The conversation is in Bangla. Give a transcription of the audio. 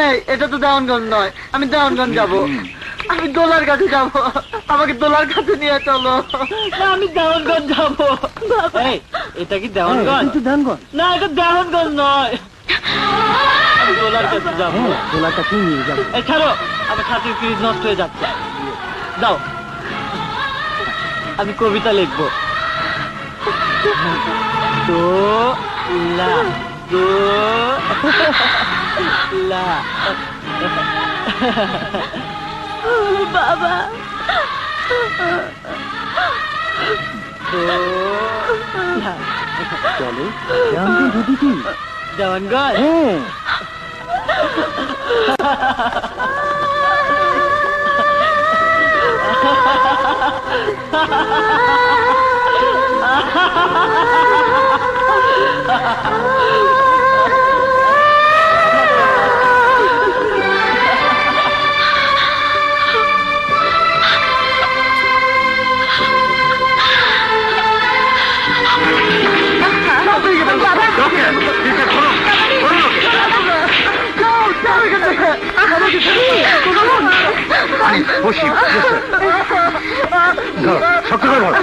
এই এটা তো দেওয়ানগঞ্জ নয়, আমি দেওয়ানগঞ্জ যাব। আমি দোলার কাছে যাব, আমাকে দোলার কাছে নিয়ে চলো। না, আমি দেওয়ানগঞ্জ যাব। এই এটা কি দেওয়ানগঞ্জ? দেওয়ানগঞ্জ না, এটা দেওয়ানগঞ্জ নয়। আমি দোলার কাছে যাব। দোলার কাছে নিয়ে যাবো। এই ছাড়ো, আমার ছাতির ফ্রিজ নষ্ট হয়ে যাচ্ছে। দাও, আমি কবিতা লিখবো। দোলা দোলা বাবা, দোলা। চলো দেওয়ানগঞ্জ হতেছি। দেওয়ানগঞ্জ? হ্যাঁ। বসি, শক্ত করে ধরো।